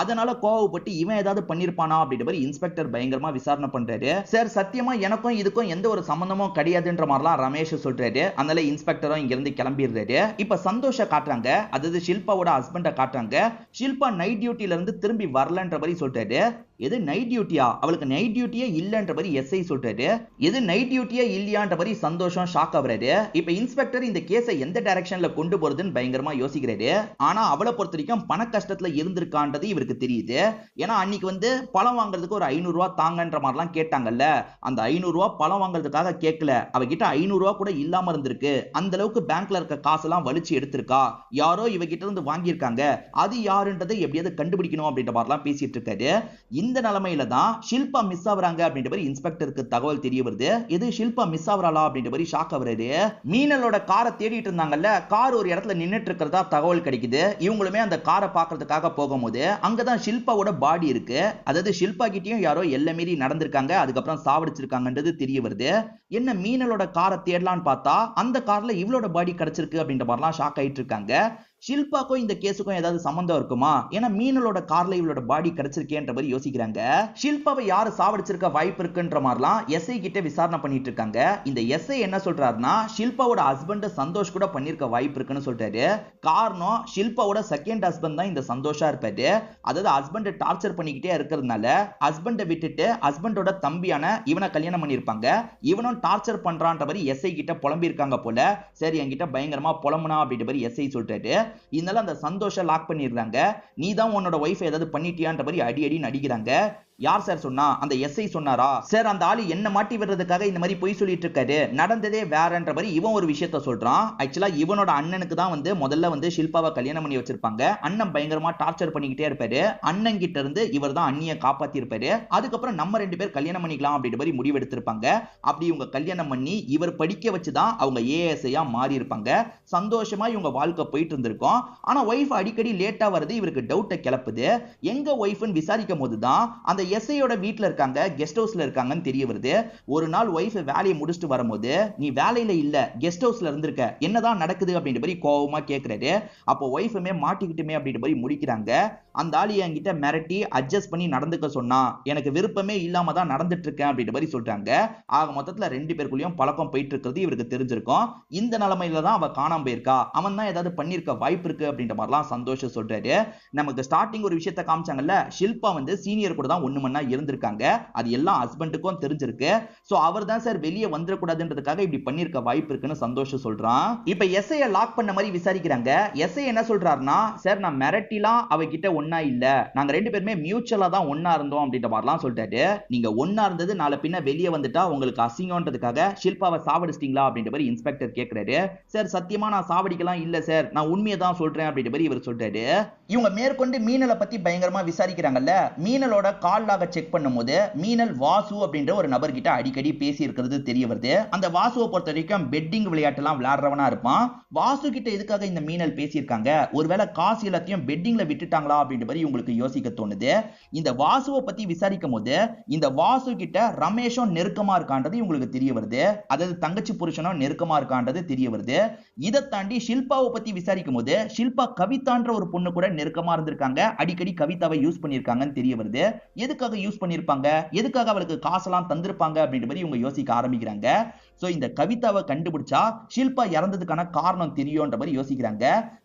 அதனால கோவப்பட்டு இவன் ஏதாவது பண்ணிருப்பானா அப்படின்ற மாதிரி இன்ஸ்பெக்டர் பயங்கரமா விசாரணை பண்றாரு. சார் சத்தியமா எனக்கும் இதுக்கும் எந்த ஒரு சம்பந்தமும் கிடையாதுன்ற மாதிரிலாம் ரமேஷ் சொல்றாரு. அதனால இன்ஸ்பெக்டரும் இங்க இருந்து கிளம்பிடுறாரு. இப்ப சந்தோஷ காட்டுறாங்க, அதாவது ஷில்பாவோட ஹஸ்பண்ட காட்டுறாங்க. ஷில்பா நைட் டியூட்டில இருந்து திரும்பி வரலன்ற மாதிரி சொல்றாரு. எது நைட் டியூட்டியா, அவளுக்கு நைட் டியூட்டியே இல்லன்ற மாதிரி எஸ்ஐ சொல்றாரு. எது நைட் டியூட்டியே இல்லையான்ற மாதிரி சந்தோஷம் ஷாக் ஆகுறாரு. இப்ப இன்ஸ்பெக்டர் இந்த கேஸை எந்த டைரக்ஷன்ல கொண்டு போறதுன்னு பயங்கரமா யோசிக்கிறாரு. ஆனா அவளை பொறுத்த வரைக்கும் பண கஷ்டத்துல இருந்திருக்கான்றது இவருக்கு தெரியுது. ஏன்னா அன்னைக்கு வந்து பழம் வாங்குறதுக்கு ஒரு 500 ரூபாய் தாங்கன்ற மாதிரிலாம் கேட்டாங்கல்ல, அந்த 500 ரூபாய் பழம் வாங்குறதுக்காக கேட்கல, அவகிட்ட 500 ரூபாய் கூட இல்லாம இருந்திருக்கு. அந்த அளவுக்கு பேங்க்ல இருக்க காசெல்லாம் வலிச்சு எடுத்திருக்கா, யாரோ இவகிட்ட இருந்து வாங்கியிருக்காங்க, அது யாருன்றதை எப்படியாவது கண்டுபிடிக்கணும் அப்படின்ற மாதிரிலாம் பேசிட்டு இருக்காரு. இந்த நிலைமையில தான் ஷில்பா மிஸ் ஆகுறாங்க அப்படின்ற மாதிரி இன்ஸ்பெக்டருக்கு தகவல் தெரிய வருது. எது ஷில்பா மிஸ் ஆகுறாளா அப்படின்ற மாதிரி ஷாக் ஆகுறாரு. மீனலோட காரை தேடிட்டு இருந்தாங்கல்ல, கார் ஒரு இடத்துல நின்னுட்டு இருக்கிறதா தகவல் கிடைக்குது. இவங்களுமே அந்த காரை பார்க்கிறதுக்காக போகும்போது அங்கதான் ஷில்பாவோட பாடி இருக்கு. அதாவது ஷில்பா கிட்டயும் யாரோ எல்லை மீறி நடந்திருக்காங்க, அதுக்கப்புறம் சாவடிச்சிருக்காங்கன்றது தெரிய வருது. என்ன மீனலோட காரை தேடலான்னு பார்த்தா அந்த கார்ல இவளோட பாடி கிடைச்சிருக்கு அப்படின்ற மாதிரிலாம் ஷாக் ஆயிட்டு இருக்காங்க. ஷில்பாக்கும் இந்த கேஸுக்கும் ஏதாவது சம்பந்தம் இருக்குமா, ஏன்னா மீனலோட கார்ல இவளோட பாடி கிடைச்சிருக்கேன்ற மாதிரி யோசிக்கிறாங்க. ஷில்பாவை யாரு சாவடிச்சிருக்க வாய்ப்பு இருக்குன்ற மாதிரிலாம் எஸ்ஐ கிட்ட விசாரணை பண்ணிட்டு இருக்காங்க. இந்த எஸ்ஐ என்ன சொல்றாருன்னா, ஷில்பாவோட ஹஸ்பண்ட் சந்தோஷ் கூட பண்ணிருக்க வாய்ப்பு இருக்குன்னு சொல்றாரு. காரணம் ஷில்பாவோட செகண்ட் ஹஸ்பண்ட் தான் இந்த சந்தோஷா இருப்பாரு. அதாவது ஹஸ்பண்ட் டார்ச்சர் பண்ணிக்கிட்டே இருக்கிறதுனால ஹஸ்பண்டை விட்டுட்டு ஹஸ்பண்டோட தம்பியான இவனை கல்யாணம் பண்ணிருப்பாங்க. இவனும் டார்ச்சர் பண்றான்ற மாதிரி எஸ்ஐ கிட்ட புலம்பி இருக்காங்க போல. சரி என்கிட்ட பயங்கரமா புலம்புனா அப்படின்ற மாதிரி எஸ்ஐ சொல்றாரு. இதனால அந்த சந்தோஷம் லாக் பண்ணிடுறாங்க. நீ தான் உன்னோட வைஃப் ஏதாவது பண்ணிட்டியான்ற மாதிரி அடி அடி நடிக்கிறாங்க. யார் சார் சொன்னா, அந்த எஸ்ஐ சொன்னாரா சார், அந்த ஆளு என்ன மாட்டி விடுறதுக்காக இந்த மாதிரி பொய் சொல்லிட்டு இருக்காரு, நடந்ததே வேறன்ற மாதிரி இவன் ஒரு விஷயத்த சொல்றான். ஆக்சுவலா இவனோட அண்ணனுக்கு தான் வந்து முதல்ல வந்து ஷில்பாவை கல்யாணம் பண்ணி வச்சிருப்பாங்க. அண்ணன் பயங்கரமா டார்ச்சர் பண்ணிக்கிட்டே இருப்பாரு. அண்ணன் கிட்ட இருந்து இவர் தான் அண்ணியை காப்பாத்தி இருப்பாரு. அதுக்கப்புறம் நம்ம 2 பேர் கல்யாணம் பண்ணிக்கலாம் அப்படின்ற மாதிரி முடிவு எடுத்திருப்பாங்க. அப்படி இவங்க கல்யாணம் பண்ணி இவர் படிக்க வச்சுதான் அவங்க ஏஎஸ்ஐயா மாறி இருப்பாங்க. சந்தோஷமா இவங்க வாழ்க்கை போயிட்டு இருந்திருக்கும். ஆனா ஒய்ஃப் அடிக்கடி லேட்டா வருது, இவருக்கு டவுட்டை கிளப்புது. எங்க ஒய்ஃப்னு விசாரிக்கும் போதுதான் அந்த எஸ்ஐயோட வீட்ல இருக்காங்க, கெஸ்ட் ஹவுஸ்ல இருக்காங்கன்னு தெரிய வருது. ஒரு நாள் ஒய்ஃப் வேலையை முடிச்சுட்டு வரும்போது, நீ வேலையில இல்ல கெஸ்ட் ஹவுஸ்ல இருந்திருக்க, என்னதான் நடக்குது அப்படின்ற மாதிரி கோவமா கேட்கிறாரு. அப்போ ஒய்ஃபுமே மாட்டிக்கிட்டுமே அப்படின்ற மாதிரி முடிக்கிறாங்க. அந்த ஆளு என்கிட்ட மிரட்டி அட்ஜஸ்ட் பண்ணி நடந்துக்க சொன்னா, எனக்கு விருப்பமே இல்லாம தான் நடந்துட்டு இருக்கேன் அப்படின்ற மாதிரி சொல்றாங்க. ஆக மொத்தத்துல ரெண்டு பேருக்குள்ளயும் பழக்கம் போயிட்டு இருக்கிறது இவருக்கு தெரிஞ்சிருக்கும். இந்த நிலைமையில தான் அவ காணாம போயிருக்கா, அவன் தான் ஏதாவது பண்ணிருக்க வாய்ப்பு இருக்கு அப்படின்ற மாதிரிலாம் சந்தோஷம் சொல்றாரு. நமக்கு ஸ்டார்டிங் ஒரு விஷயத்த காமிச்சாங்கல்ல, ஷில்பா வந்து சீனியர் கூட தான் ஒண்ணு மண்ணா இருந்திருக்காங்க. அது எல்லாம் ஹஸ்பண்டுக்கும் தெரிஞ்சிருக்கு. சோ அவர் தான் சார் வெளியே வந்துடக்கூடாதுன்றதுக்காக இப்படி பண்ணிருக்க வாய்ப்பு இருக்குன்னு சந்தோஷம் சொல்றான். இப்ப எஸ்ஐ லாக் பண்ண மாதிரி விசாரிக்கிறாங்க. எஸ்ஐ என்ன சொல்றாருன்னா, சார் நான் மிரட்டிலாம் அவகிட்ட ஒன்னா இல்ல, நாங்க ரெண்டு பேருமே மியூச்சுவலா தான் ஒன்னா இருந்தோம் அப்படின்ற மாதிரிலாம் சொல்லிட்டாரு. நீங்க ஒன்னா இருந்தது நாளை பின்ன வெளியே வந்துட்டா உங்களுக்கு அசிங்கம்ன்றதுக்காக ஷில்பாவை சாவடிச்சிட்டீங்களா அப்படின்ற மாதிரி இன்ஸ்பெக்டர் கேட்கிறாரு. சார் சத்தியமா நான் சாவடிக்கலாம் இல்ல சார், நான் உண்மையை தான் சொல்றேன் அப்படின்ற மாதிரி இவர் சொல்றாரு. இவங்க மேற்கொண்டு மீனலை பத்தி பயங்கரமா விசாரிக்கிறாங்கல்ல. மீனலோட கால் லாக செக் பண்ணும்போது மீனல் வாசு அப்படின்ற ஒரு நபர் கிட்ட அடிக்கடி பேசி இருக்கிறது தெரிய வருது. அந்த வாசுவை பொறுத்த வரைக்கும் பெட்டிங் விளையாட்டு எல்லாம் விளையாடுறவனா இருப்பான். வாசு கிட்ட எதுக்காக இந்த மீனல் பேசியிருக்காங்க, ஒருவேளை காசு எல்லாத்தையும் பெட்டிங்ல விட்டுட்டாங்களா அப்படின்ற மாதிரி உங்களுக்கு யோசிக்க தோணுது. இந்த வாசுவை பத்தி விசாரிக்கும் போது இந்த வாசு கிட்ட ரமேஷும் நெருக்கமா இருக்கான்றது உங்களுக்கு தெரிய வருது. அதாவது தங்கச்சி புருஷனும் நெருக்கமா இருக்கான்றது தெரிய வருது. இதை தாண்டி ஷில்பாவை பத்தி விசாரிக்கும் போது ஷில்பா கவிதான்ற ஒரு பொண்ணு கூட நெருக்கமா இருந்திருக்காங்க. அடிக்கடி கவிதாவை யூஸ் பண்ணிருக்காங்கன்னு தெரிய வருது. எதுக்காக யூஸ் பண்ணிருப்பாங்க, எதுக்காக அவளுக்கு காசெல்லாம் தந்திருப்பாங்க அப்படின்ற மாதிரி இவங்க யோசிக்க ஆரம்பிக்கிறாங்க. சோ இந்த கவிதாவை கண்டுபிடிச்சா ஷில்பா இறந்ததுக்கான காரணம் தெரியும்ன்ற மாதிரி யோசிக்கிறாங்க.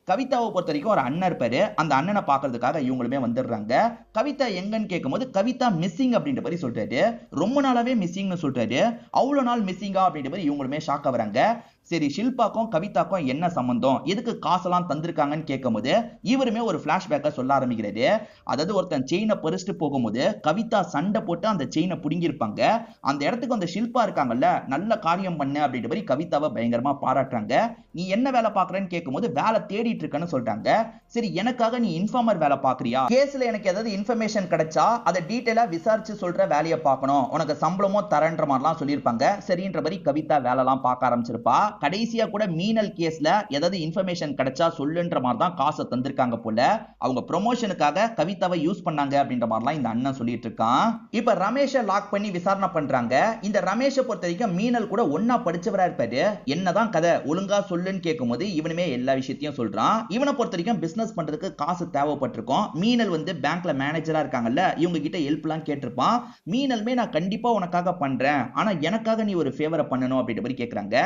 கவிதாவை பொறுத்த வரைக்கும் ஒரு அண்ணன் இருப்பாரு. அந்த அண்ணனை பாக்குறதுக்காக இவங்களுமே வந்துடுறாங்க. கவிதா எங்கன்னு கேட்கும்போது கவிதா மிஸ்ஸிங் அப்படின்ற மாதிரி சொல்றாரு. ரொம்ப நாளாவே மிஸ்ஸிங்னு சொல்றாரு. அவ்வளவு நாள் மிஸ்ஸிங்கா அப்படின்ற மாதிரி இவங்களுமே ஷாக் ஆகுறாங்க. சரி ஷில்பாக்கும் கவிதாக்கும் என்ன சம்பந்தம், எதுக்கு காசெல்லாம் தந்திருக்காங்கன்னு கேட்கும்போது இவருமே ஒரு பிளாஷ்பேக்கை சொல்ல ஆரம்பிக்கிறாரு. அதாவது ஒருத்தன் செயினை பறிச்சுட்டு போகும்போது கவிதா சண்டை போட்டு அந்த செயினை புடுங்கிருப்பாங்க. அந்த இடத்துக்கு அந்த ஷில்பா இருக்காங்கல்ல, நல்ல காரியம் பண்ணு அப்படின்ற மாதிரி கவிதாவை பயங்கரமா பாராட்டுறாங்க. நீ என்ன வேலை பாக்குறேன்னு கேட்கும்போது வேலை தேடிட்டு இருக்கன்னு சொல்றாங்க. சரி எனக்காக நீ இன்ஃபார்மர் வேலை பாக்குறியா, கேஸ்ல எனக்கு ஏதாவது இன்ஃபர்மேஷன் கிடைச்சா அதை டீடைலா விசாரிச்சு சொல்ற வேலையை பார்க்கணும், உனக்கு சம்பளமும் தரன்ற மாதிரிலாம் சொல்லியிருப்பாங்க. சரின்ற மாதிரி கவிதா வேலைலாம் பார்க்க ஆரம்பிச்சிருப்பா. கடைசியா கூட மீனல் கேஸ்ல ஏதாவது இன்ஃபர்மேஷன் கிடைச்சா சொல்லுன்ற மாதிரி தான் காசை தந்திருக்காங்க போல. அவங்க ப்ரொமோஷனுக்காக கவிதாவை யூஸ் பண்ணாங்க அப்படின்ற மாதிரிலாம் இந்த அண்ணன் சொல்லிட்டு இருக்கான். இப்ப ரமேஷை லாக் பண்ணி விசாரணை பண்றாங்க. இந்த ரமேஷை பொறுத்த வரைக்கும் மீனல் கூட ஒன்னா படிச்சவரா இருப்பாரு. என்னதான் கதை ஒழுங்கா சொல்லுன்னு கேட்கும்போது இவனுமே எல்லா விஷயத்தையும் சொல்றான். இவனை பொறுத்த வரைக்கும் பிசினஸ் பண்றதுக்கு காசு தேவைப்பட்டிருக்கும். மீனல் வந்து பேங்க்ல மேனேஜரா இருக்காங்கல்ல, இவங்க கிட்ட ஹெல்ப் எல்லாம் கேட்டிருப்பான். மீனல்மே நான் கண்டிப்பா உனக்காக பண்றேன், ஆனா எனக்காக நீ ஒரு ஃபேவரை பண்ணணும் அப்படின்ற மாதிரி கேட்கறாங்க.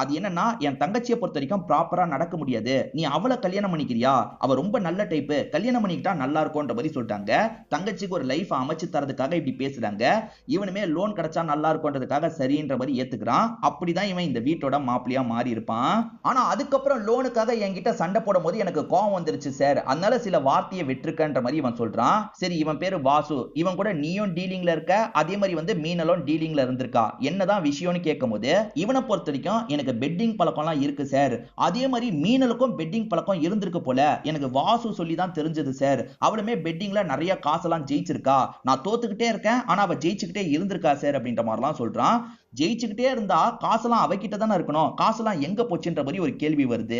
அது என்னன்னா, என் தங்கச்சியை பொறுத்த வரைக்கும் ப்ராப்பரா நடக்க முடியாது, நீ அவளை கல்யாணம் பண்ணிக்கிறியா, அவ ரொம்ப நல்ல டைப், கல்யாணம் பண்ணிக்கிட்டா நல்லா இருக்கும்ன்ற மாதிரி சொல்லிட்டாங்க. தங்கச்சிக்கு ஒரு லைஃப் அமைச்சு தரதுக்காக இப்படி பேசுறாங்க. இவனுமே லோன் கிடைச்சா நல்லா இருக்கும்ன்றதுக்காக சரின்ற மாதிரி ஏத்துக்கிறான். அப்படிதான் இவன் இந்த வீட்டோட மாப்பிளையா மாறி இருப்பான். ஆனா அதுக்கப்புறம் லோனுக்காக என்கிட்ட சண்டை போடும் போது எனக்கு கோவம் வந்துருச்சு சார், அதனால சில வார்த்தையை விட்டுருக்கன்ற மாதிரி இவன் சொல்றான். சரி இவன் பேரு வாசு, இவன் கூட நீயும் டீலிங்ல இருக்க, அதே மாதிரி வந்து மீனலும் டீலிங்ல இருந்திருக்கா, என்னதான் விஷயம்னு கேட்கும் போது இவனை பொறுத்த வரைக்கும் எனக்கு பெட்டிங் பழக்கம்லாம் இருக்கு சார், அதே மாதிரி மீனலுக்கும் பெட்டிங் பழக்கம் இருந்திருக்கு போல, எனக்கு வாசு சொல்லி தான் தெரிஞ்சது சார், அவளுமே பெட்டிங்ல நிறைய காசெல்லாம் ஜெயிச்சிருக்கா, நான் தோத்துக்கிட்டே இருக்கேன் ஆனா அவ ஜெயிச்சுக்கிட்டே இருந்திருக்கா சார் அப்படின்ற மாதிரிலாம் சொல்றான். ஜெயிச்சுக்கிட்டே இருந்தா காசெல்லாம் அவகிட்ட தானே இருக்கணும், காசெல்லாம் எங்க போச்சுன்ற மாதிரி ஒரு கேள்வி வருது.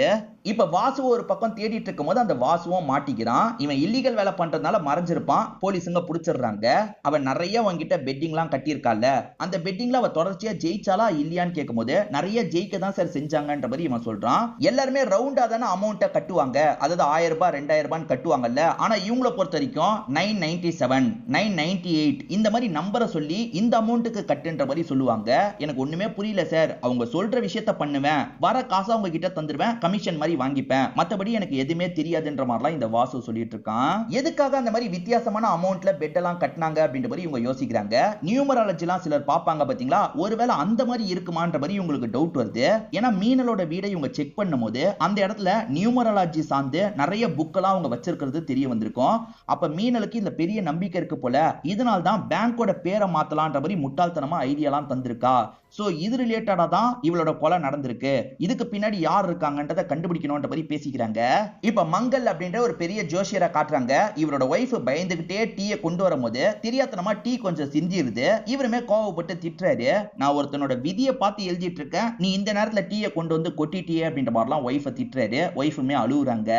இப்ப வாசு ஒரு பக்கம் தேடிட்டு இருக்கும் போது அந்த வாசுவும் மாட்டிக்கிறான். இவன் இல்லீகல் வேலை பண்றதுனால மறைஞ்சிருப்பான். போலீஸுங்க புடிச்சிடுறாங்க. அவன் நிறைய அவங்கிட்ட பெட்டிங்லாம் கட்டியிருக்கால, அந்த பெட்டிங்ல அவ தொடர்ச்சியா ஜெயிச்சாலா இல்லையான்னு கேட்கும்போது நிறைய ஜெயிக்க தான் சார் செஞ்சாங்கன்ற மாதிரி இவன் சொல்றான். எல்லாருமே ரவுண்டா தானே அமௌண்ட்டை கட்டுவாங்க, அதாவது 1000 ரூபாய் 2000 ரூபாய் கட்டுவாங்கல்ல. ஆனா இவங்களை பொறுத்த வரைக்கும் 997 998 இந்த மாதிரி நம்பரை சொல்லி இந்த அமௌண்ட்டுக்கு கட்டுன்ற மாதிரி சொல்லுவாங்க. எனக்கு ஒண்ணுமே புரியல சார், அவங்க சொல்ற விஷயத்த பண்ணுவேன், வர காசை அவங்க கிட்ட தந்துடுவேன், கமிஷன் மாதிரி வாங்கிப்பேன், மத்தபடி எனக்கு எதுவுமே தெரியாதுன்ற மாதிரிலாம் இந்த வாசு சொல்லிட்டு இருக்கான். எதுக்காக அந்த மாதிரி வித்தியாசமான அமௌண்ட்ல பெட் எல்லாம் கட்டினாங்க அப்படின்ற மாதிரி இவங்க யோசிக்கிறாங்க. நியூமராலஜி எல்லாம் சிலர் பார்ப்பாங்க பாத்தீங்களா, ஒருவேளை அந்த மாதிரி இருக்குமான்ற மாதிரி இவங்களுக்கு டவுட் வருது. ஏன்னா மீனலோட வீடை இவங்க செக் பண்ணும்போது அந்த இடத்துல நியூமராலஜி சார்ந்து நிறைய புக் எல்லாம் அவங்க வச்சிருக்கிறது தெரிய வந்திருக்கும். அப்ப மீனலுக்கு இந்த பெரிய நம்பிக்கை இருக்கு போல, இதனால தான் பேங்கோட பேரை மாத்தலான்ற மாதிரி முட்டாள்தனமா ஐடியாலாம் தந்திருக்கா. சோ இது ரிலேட்டடா தான் இவளோட கொலை நடந்திருக்கு, இதுக்கு பின்னாடி யார் இருக்காங்கன்றதை கண்டுபிடிக்கணும்ன்ற மாதிரி பேசிக்கிறாங்க. இப்ப மங்கள் அப்படின்ற ஒரு பெரிய ஜோசியரை காட்டுறாங்க. இவரோட ஒய்ஃப் பயந்துகிட்டே டீயை கொண்டு வரும்போது தெரியாதனமா டீ கொஞ்சம் சிந்திருது. இவருமே கோவப்பட்டு திட்டுறாரு. நான் ஒருத்தனோட விதியை பார்த்து எழுதிட்டு இருக்கேன், நீ இந்த நேரத்துல டீயை கொண்டு வந்து கொட்டிட்டியே அப்படின்ற மாதிரிலாம் ஒய்ஃபை திட்டுறாரு. ஒய்ஃபுமே அழுகுறாங்க.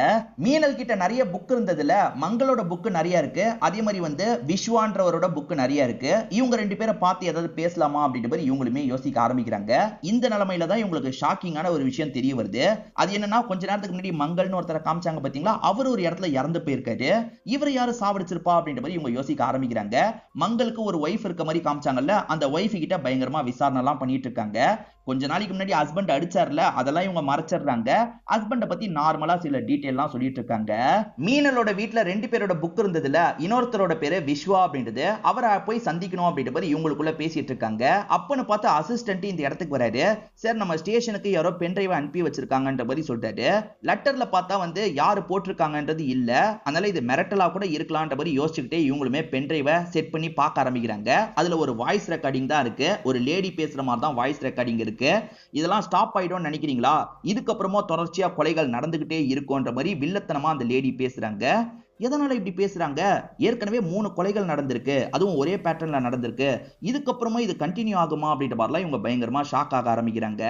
மீனல் கிட்ட நிறைய புக் இருந்ததுல மங்களோட புக் நிறைய இருக்கு, அதே மாதிரி வந்து விஸ்வான்றவரோட புக் நிறைய இருக்கு. இவங்க ரெண்டு பேரை பார்த்து ஏதாவது பேசலாமா அப்படின்ற மாதிரி இவங்க இவங்களுமே யோசிக்க ஆரம்பிக்கிறாங்க. இந்த நிலைமையில தான் இவங்களுக்கு ஷாக்கிங்கான ஒரு விஷயம் தெரிய வருது. அது என்னன்னா, கொஞ்ச நேரத்துக்கு முன்னாடி மங்கள்னு ஒருத்தரை காமிச்சாங்க பாத்தீங்களா, அவர் ஒரு இடத்துல இறந்து போயிருக்காரு. இவரை யாரு சாவடிச்சிருப்பா அப்படின்ற மாதிரி இவங்க யோசிக்க ஆரம்பிக்கிறாங்க. மங்களுக்கு ஒரு ஒய்ஃப் இருக்க மாதிரி காமிச்சாங்கல்ல, அந்த ஒய்ஃப் கிட்ட பயங்கரமா விசாரணை எல்லாம் பண்ணிட்டு இருக்காங்க. கொஞ்ச நாளைக்கு முன்னாடி ஹஸ்பண்ட் அடிச்சார்ல, அதெல்லாம் இவங்க மறைச்சிடுறாங்க. ஹஸ்பண்ட பத்தி நார்மலா சில டீடைல் எல்லாம் சொல்லிட்டு இருக்காங்க. மீனலோட வீட்ல 2 பேரோட புக் இருந்ததுல, இன்னொருத்தரோட பேரு விஸ்வா அப்படின்றது. அவரை போய் சந்திக்கணும் அப்படின்ற மாதிரி இவங்களுக்குள்ள பேசிட்டு இருக்காங்க. அப்பன்னு பார்த்து அசிஸ்டன்ட் இந்த இடத்துக்கு வராரு. சார், நம்ம ஸ்டேஷனுக்கு யாரோ பென் டிரைவ் அனுப்பி வச்சிருக்காங்கன்ற மாதிரி சொல்றாரு. லெட்டர்ல பார்த்தா வந்து யாரு போட்டிருக்காங்கன்றது இல்ல. அதனால இது மிரட்டலா கூட இருக்கலாம்ன்ற மாதிரி யோசிச்சுக்கிட்டே இவங்களுமே பென் டிரைவை செட் பண்ணி பார்க்க ஆரம்பிக்கிறாங்க. அதுல ஒரு வாய்ஸ் ரெக்கார்டிங் தான் இருக்கு. ஒரு லேடி பேசுற மாதிரி தான் வாய்ஸ் ரெக்கார்டிங் இருக்கு. இதெல்லாம் ஸ்டாப் ஆயிடும் நினைக்கிறீங்களா? இதுக்கப்புறமா தொடர்ச்சியா கொலைகள் நடந்துகிட்டே இருக்கும்ன்ற மாதிரி வில்லத்தனமா அந்த லேடி பேசுறாங்க. எதனால இப்படி பேசுறாங்க? ஏற்கனவே 3 கொலைகள் நடந்திருக்கு, அதுவும் ஒரே பேட்டர்ன்ல நடந்திருக்கு. இதுக்கப்புறமா இது கண்டினியூ ஆகுமா அப்படின்ற மாதிரிலாம் இவங்க பயங்கரமா ஷாக் ஆக ஆரம்பிக்கிறாங்க.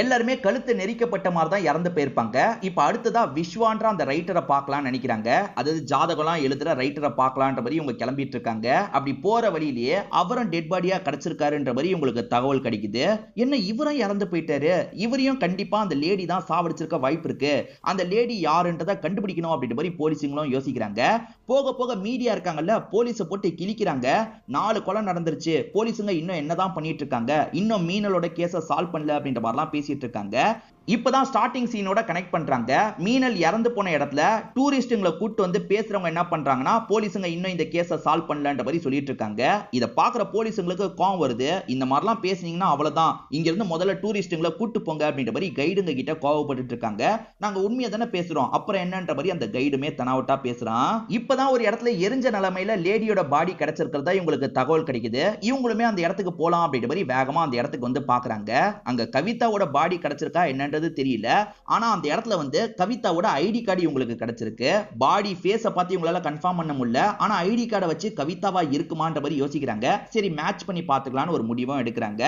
எல்லாருமே கழுத்து நெரிக்கப்பட்ட மாதிரி தான் இறந்து போயிருப்பாங்க. இப்ப அடுத்ததா விஸ்வான்ற அந்த ரைட்டரை பார்க்கலாம்னு நினைக்கிறாங்க. அதாவது ஜாதகம்லாம் எழுதுற ரைட்டரை பார்க்கலான்ற மாதிரி இவங்க கிளம்பிட்டு இருக்காங்க. அப்படி போற வழியிலேயே அவரும் டெட் பாடியா கிடைச்சிருக்காருன்ற மாதிரி உங்களுக்கு தகவல் கிடைக்குது. என்ன, இவரும் இறந்து போயிட்டாரு, இவரையும் கண்டிப்பா அந்த லேடி தான் சாவடிச்சிருக்க வாய்ப்பு இருக்கு. அந்த லேடி யாருன்றதை கண்டுபிடிக்கணும் அப்படின்ற மாதிரி போலீஸுங்களும் யோசிக்கிறாங்க. போக போக மீடியா இருக்காங்கல்ல, போலீஸை போட்டு கிழிக்கிறாங்க. 4 கொலை நடந்துருச்சு, போலீஸுங்க இன்னும் என்னதான் பண்ணிட்டு இருக்காங்க, இன்னும் மீனலோட கேஸை சால்வ் பண்ணல அப்படின்ற மாதிரிலாம் பேசிட்டு இருக்காங்க. இப்பதான் ஸ்டார்டிங் சீனோட கனெக்ட் பண்றாங்க. மீனல் இறந்து போன இடத்துல டூரிஸ்டுங்களை கூட்டு வந்து பேசுறவங்க என்ன பண்றாங்கன்னா, போலீஸுங்க இன்னும் இந்த கேஸை சால்வ் பண்ணலன்ற மாதிரி சொல்லிட்டு இருக்காங்க. இத பாக்குற போலீஸுங்களுக்கு கோவம் வருது. இந்த மாதிரிலாம் பேசுனீங்கன்னா அவ்வளவுதான், இங்க இருந்து முதல்ல டூரிஸ்டுங்களை கூட்டு போங்க அப்படின்ற மாதிரி கைடுங்க கிட்ட கோவப்பட்டு இருக்காங்க. நாங்க உண்மையை தானே பேசுறோம், அப்புறம் என்னன்ற மாதிரி அந்த கைடுமே தனாவட்டா பேசுறான். இப்பதான் ஒரு இடத்துல எரிஞ்ச நிலைமையில லேடியோட பாடி கிடைச்சிருக்கிறதா இவங்களுக்கு தகவல் கிடைக்குது. இவங்களுமே அந்த இடத்துக்கு போலாம் அப்படின்ற மாதிரி வேகமா அந்த இடத்துக்கு வந்து பாக்குறாங்க. அங்க கவிதாவோட பாடி கிடைச்சிருக்கா என்னன்றது தெரியல. ஆனா அந்த இடத்துல வந்து கவிதாவோட ஐடி கார்டு இவங்களுக்கு கிடைச்சிருக்கு. பாடி ஃபேஸை பார்த்து இவங்களால கன்ஃபார்ம் பண்ண முடியல. ஆனா ஐடி கார்டை வச்சு கவிதாவா இருக்குமான்ற மாதிரி யோசிக்கிறாங்க. சரி, மேட்ச் பண்ணி பார்த்துக்கலாம்னு ஒரு முடிவும் எடுக்கிறாங்க.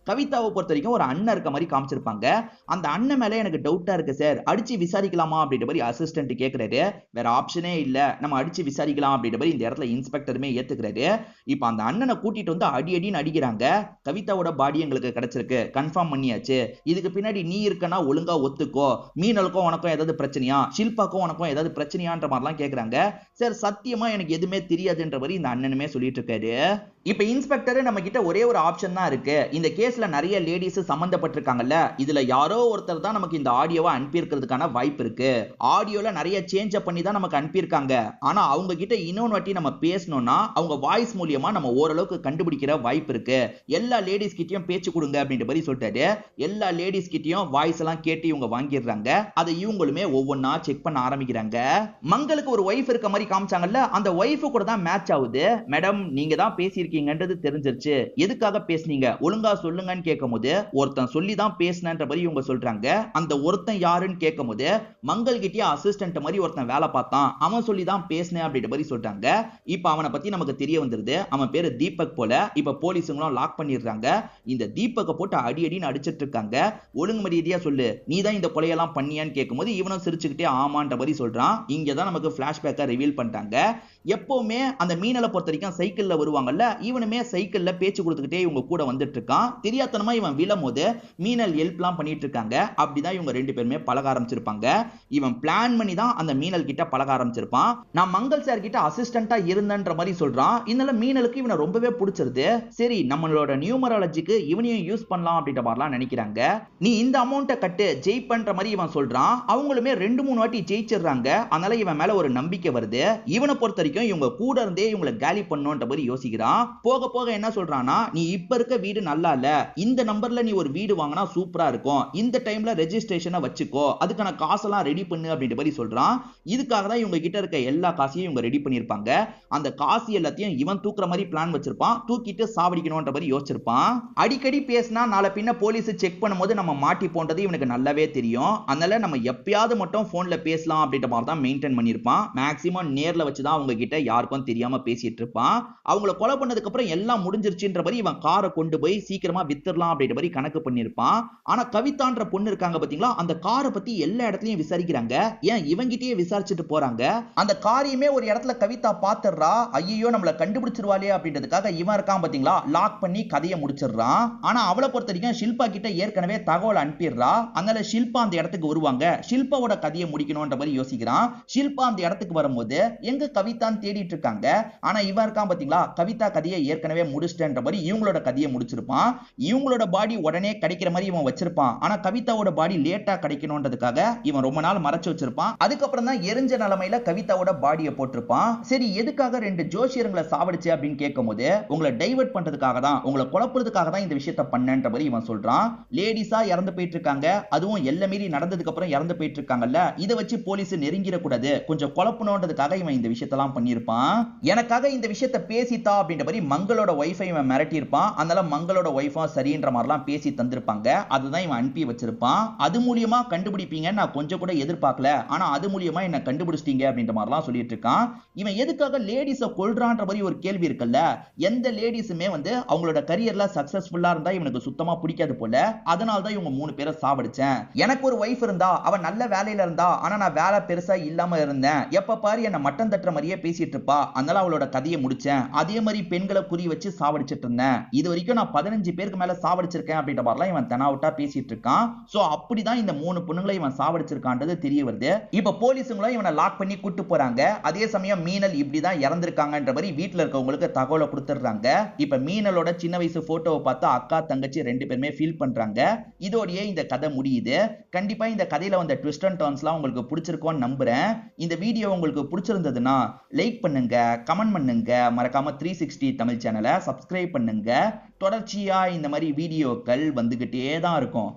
கவிதாவை பொறுத்த வரைக்கும் ஒரு அண்ணன் இருக்க மாதிரி காமிச்சிருப்பாங்க. அந்த அண்ணன் மேல எனக்கு டவுட்டா இருக்கு சார், அடிச்சு விசாரிக்கலாமா அப்படின்ற மாதிரி அசிஸ்டன்ட் கேக்குறாரு. வேற ஆப்ஷனே இல்ல, நம்ம அடிச்சு விசாரிக்கலாம் அப்படின்ற மாதிரி இந்த இடத்துல இன்ஸ்பெக்டருமே ஏத்துக்கிறாரு. இப்ப அந்த அண்ணனை கூட்டிட்டு வந்து அடி அடின்னு அடிக்கிறாங்க. கவிதாவோட பாடி எங்களுக்கு கிடைச்சிருக்கு, கன்ஃபார்ம் பண்ணியாச்சு. இதுக்கு பின்னாடி நீ இருக்கனா ஒழுங்கா ஒத்துக்கோ. மீனலுக்கும் உனக்கும் ஏதாவது பிரச்சனையா, ஷில்பாக்கும் உனக்கும் ஏதாவது பிரச்சனையான்ற மாதிரிலாம் கேக்குறாங்க. சார், சத்தியமா எனக்கு எதுவுமே தெரியாதுன்ற மாதிரி இந்த அண்ணனுமே சொல்லிட்டு இருக்காரு. இப்ப இன்ஸ்பெக்டர் நம்ம கிட்ட ஒரே ஒரு ஆப்ஷன் தான் இருக்கு. இந்த கேஸ்ல நிறைய லேடிஸ் சம்பந்தப்பட்டிருக்காங்கல்ல, இதுல யாரோ ஒருத்தர் தான் நமக்கு இந்த ஆடியோவை அனுப்பியிருக்கிறதுக்கான வாய்ப்பு இருக்கு. ஆடியோல நிறைய சேஞ்ச் பண்ணி தான் நமக்கு அனுப்பியிருக்காங்க. ஆனா அவங்க கிட்ட இன்னொரு வாட்டி நம்ம பேசணும்னா அவங்க வாய்ஸ் மூலியமா நம்ம ஓரளவுக்கு கண்டுபிடிக்கிற வாய்ப்பு இருக்கு. எல்லா லேடிஸ் கிட்டயும் பேச்சு கொடுங்க அப்படின்ற மாதிரி சொல்லிட்டாரு. எல்லா லேடிஸ் கிட்டயும் வாய்ஸ் எல்லாம் கேட்டு இவங்க வாங்கிடுறாங்க. அதை இவங்களுமே ஒவ்வொன்னா செக் பண்ண ஆரம்பிக்கிறாங்க. மங்களுக்கு ஒரு ஒய்ஃப் இருக்க மாதிரி காமிச்சாங்கல்ல, அந்த ஒய்ஃப் கூட தான் மேட்ச் ஆகுது. மேடம், நீங்க தான் பேசியிருக்கீங்கன்றது தெரிஞ்சிருச்சு, எதுக்காக பேசுனீங்க ஒழுங்கா சொல்லுங்கன்னு கேட்கும்போது ஒருத்தன் சொல்லி தான் பேசினன்ற மாதிரி இவங்க சொல்றாங்க. அந்த ஒருத்தன் யாருன்னு கேட்கும்போது மங்கள் கிட்டே அசிஸ்டன்ட் மாதிரி ஒருத்தன் வேலை பார்த்தான், அவன் சொல்லி தான் பேசினேன் அப்படின்ற மாதிரி சொல்றாங்க. இப்ப அவனை பத்தி நமக்கு தெரிய வந்துருது. அவன் பேரு தீபக் போல. இப்ப போலீஸுங்களும் லாக் பண்ணிடுறாங்க. இந்த தீபக்கை போட்டு அடி அடின்னு அடிச்சிட்டு இருக்காங்க. ஒழுங்கு மரியாதையா சொல்லு, நீ தான் இந்த கொலையெல்லாம் பண்ணியான்னு கேட்கும்போது இவனும் சிரிச்சுக்கிட்டே ஆமான்ற மாதிரி சொல்றான். இங்கதான் நமக்கு பிளாஷ்பேக்கை ரிவீல் பண்ணிட்டாங்க. எப்பவுமே அந்த மீனலை பொறுத்த வரைக்கும் சைக்கிள்ல வருவாங்கல்ல, இவனுமே சைக்கிள்ல பேச்சு கொடுத்துக்கிட்டே இவங்க கூட வந்துட்டு இருக்கான். தெரியாதனமா இவன் விழும் போது மீனல் ஹெல்ப்லாம் பண்ணிட்டு இருக்காங்க. அப்படிதான் இவங்க 2 பேருமே பழக ஆரம்பிச்சிருப்பாங்க. இவன் பிளான் பண்ணி தான் அந்த மீனல் கிட்ட பழக ஆரம்பிச்சிருப்பான். நான் மங்கள் சார் கிட்ட அசிஸ்டண்டா இருந்தன்ற மாதிரி சொல்றான். இதனால மீனலுக்கு இவனை ரொம்பவே பிடிச்சிருது. சரி, நம்மளோட நியூமராலஜிக்கு இவனையும் யூஸ் பண்ணலாம் அப்படின்ற மாதிரிலாம் நினைக்கிறாங்க. நீ இந்த அமௌண்ட்டை கட்டு ஜெயிப்பன்ற மாதிரி இவன் சொல்றான். அவங்களுமே 2-3 வாட்டி ஜெயிச்சிடுறாங்க. அதனால இவன் மேல ஒரு நம்பிக்கை வருது. இவனை பொறுத்த வரைக்கும் இவங்க கூட இருந்தே இவங்களை காலி பண்ணணும்ன்ற மாதிரி யோசிக்கிறான். போக போக என்ன சொல்றானா, நீ இப்ப இருக்க வீடு நல்லா இல்ல, இந்த நம்பர்ல நீ ஒரு வீடு வாங்கினா சூப்பரா இருக்கும், இந்த டைம்ல ரெஜிஸ்ட்ரேஷனை வச்சுக்கோ, அதுக்கான காசெல்லாம் ரெடி பண்ணு அப்படின்ற மாதிரி சொல்றான். இதுக்காக தான் இவங்க கிட்ட இருக்க எல்லா காசையும் இவங்க ரெடி பண்ணிருப்பாங்க. அந்த காசு எல்லாத்தையும் இவன் தூக்குற மாதிரி பிளான் வச்சிருப்பான். தூக்கிட்டு சாவடிக்கணும்ன்ற மாதிரி யோசிச்சிருப்பான். அடிக்கடி பேசினா நாளை பின்ன போலீஸ் செக் பண்ணும்போது நம்ம மாட்டி போன்றது இவனுக்கு நல்லாவே தெரியும். அதனால நம்ம எப்பயாவது மட்டும் போன்ல பேசலாம் அப்படின்ற மாதிரி தான் மெயின்டைன் பண்ணிருப்பான். மேக்ஸிமம் நேர்ல வச்சுதான் அவங்க கிட்ட யாருக்கும் தெரியாம பேசிட்டு இருப்பான். அவங்கள கொலை பண்ணது ஆனதுக்கு அப்புறம் எல்லாம் முடிஞ்சிருச்சுன்ற மாதிரி இவன் காரை கொண்டு போய் சீக்கிரமா வித்துடலாம் அப்படின்ற மாதிரி கணக்கு பண்ணிருப்பான். ஆனா கவிதான்ற பொண்ணு இருக்காங்க பாத்தீங்களா, அந்த காரை பத்தி எல்லா இடத்துலயும் விசாரிக்கிறாங்க. ஏன் இவங்கிட்டயே விசாரிச்சுட்டு போறாங்க. அந்த காரியமே ஒரு இடத்துல கவிதா பாத்துறா. ஐயோ நம்மள கண்டுபிடிச்சிருவாளே அப்படின்றதுக்காக இவன் இருக்கான் பாத்தீங்களா, லாக் பண்ணி கதையை முடிச்சிடுறான். ஆனா அவளை பொறுத்த வரைக்கும் ஷில்பா கிட்ட ஏற்கனவே தகவல் அனுப்பிடுறா. அதனால ஷில்பா அந்த இடத்துக்கு வருவாங்க. ஷில்பாவோட கதையை முடிக்கணும்ன்ற மாதிரி யோசிக்கிறான். ஷில்பா அந்த இடத்துக்கு வரும்போது எங்க கவிதான்னு தேடிட்டு இருக்காங்க. ஆனா இவன் இருக்கான் பாத்தீங்களா, கவிதா கதையை ஏற்கனவே முடிச்சிட்டேன்ற மாதிரி இவங்களோட கதையை முடிச்சிருப்பான். இவங்களோட பாடி உடனே கிடைக்கிற மாதிரி இவன் வச்சிருப்பான். ஆனா கவிதாவோட பாடி லேட்டா கிடைக்கணும்ன்றதுக்காக இவன் ரொம்ப நாள் மறைச்சு வச்சிருப்பான். அதுக்கப்புறம் தான் எரிஞ்ச நிலைமையில கவிதாவோட பாடியை போட்டிருப்பான். சரி எதுக்காக 2 ஜோசியர்களை சாவடிச்சு அப்படின்னு கேட்கும்போது, உங்களை டைவர்ட் பண்றதுக்காக தான், உங்களை குழப்பறதுக்காக தான் இந்த விஷயத்தை பண்ணேன்ற மாதிரி இவன் சொல்றான். லேடிஸா இறந்து போயிட்டு இருக்காங்க, அதுவும் எல்லை மீறி நடந்ததுக்கு அப்புறம் இறந்து போயிட்டு இருக்காங்கல்ல, இதை வச்சு போலீஸ் நெருங்கிட கூடாது, கொஞ்சம் குழப்பணும்ன்றதுக்காக இவன் இந்த விஷயத்தெல்லாம் பண்ணியிருப்பான். எனக்காக இந்த விஷயத்தை பேசித்தா அப்படின்ற மாதிரி மங்களோட ஒய்ஃபை இவன் மிரட்டி இருப்பான். அதனால மங்களோட ஒய்ஃபும் சரின்ற மாதிரிலாம் பேசி தந்திருப்பாங்க. அதுதான் இவன் அனுப்பி வச்சிருப்பான். அது மூலியமா கண்டுபிடிப்பீங்க நான் கொஞ்சம் கூட எதிர்பார்க்கல, ஆனா அது மூலியமா என்ன கண்டுபிடிச்சிட்டீங்க அப்படின்ற மாதிரிலாம் சொல்லிட்டு இருக்கான். இவன் எதுக்காக லேடிஸை கொல்றான்ற மாதிரி ஒரு கேள்வி இருக்குல்ல, எந்த லேடிஸுமே வந்து அவங்களோட கரியர்ல சக்சஸ்ஃபுல்லா இருந்தா இவனுக்கு சுத்தமா பிடிக்காது போல. அதனால தான் இவங்க 3 பேரை சாவடிச்சேன். எனக்கு ஒரு ஒய்ஃப் இருந்தா, அவன் நல்ல வேலையில இருந்தா, ஆனா நான் வேலை பெருசா இல்லாம இருந்தேன், எப்ப பாரு என்ன மட்டம் தட்டுற மாதிரியே பேசிட்டு இருப்பா, அதனால அவளோட கதையை முடிச்சேன். அதே மாதிரி பெண்களை குறி வச்சு சாவடிச்சிட்டு இருந்தேன். இது வரைக்கும் நான் 15 பேருக்கு மேல சாவடிச்சிருக்கேன் அப்படின்ற மாதிரிலாம் இவன் தெனாவட்டா பேசிட்டு இருக்கான். சோ அப்படிதான் இந்த 3 பொண்ணுங்களை இவன் சாவடிச்சிருக்கான்றது தெரிய வருது. இப்ப போலீஸுங்களும் இவனை லாக் பண்ணி கூட்டு போறாங்க. அதே சமயம் மீனல் இப்படிதான் இறந்திருக்காங்கன்ற மாதிரி வீட்டுல இருக்கவங்களுக்கு தகவலை கொடுத்துடுறாங்க. இப்ப மீனலோட சின்ன வயசு போட்டோவை பார்த்து அக்கா தங்கச்சி 2 பேருமே ஃபீல் பண்றாங்க. இதோடயே இந்த கதை முடியுது. கண்டிப்பா இந்த கதையில வந்த ட்விஸ்ட் அண்ட் டர்ன்ஸ்லாம் உங்களுக்கு பிடிச்சிருக்கும்னு நம்புறேன். இந்த வீடியோ உங்களுக்கு பிடிச்சிருந்ததுன்னா லைக் பண்ணுங்க, கமெண்ட் பண்ணுங்க, மறக்காம 360 தமிழ் சேனலை சப்ஸ்கிரைப் பண்ணுங்க. தொடர்ச்சியா இந்த மாதிரி வீடியோக்கள் வந்துகிட்டே தான் இருக்கும்.